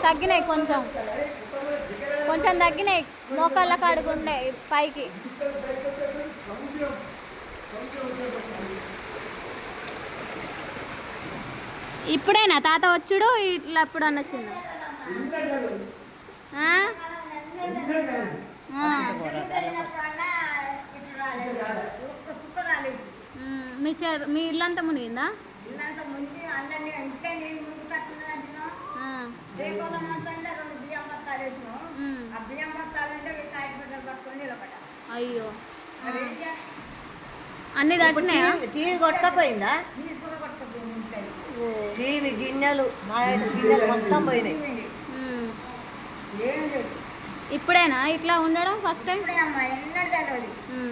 తగ్గినాయి కొంచెం కొంచెం తగ్గినాయి. మోకాళ్ళ కాడుకుండే పైకి. ఇప్పుడేనా తాత వచ్చుడు? ఇట్లా ఎప్పుడు అనొచ్చింది? మీ ఇల్లంతా మునిగిందా? అయ్యో, అన్ని దర్శనాయా? టీవీ కొట్టకపోయిందా? టీవీ గిన్నెలు మొత్తం పోయినాయి. ఇప్పుడేనా ఇట్లా ఉండడం ఫస్ట్ టైం?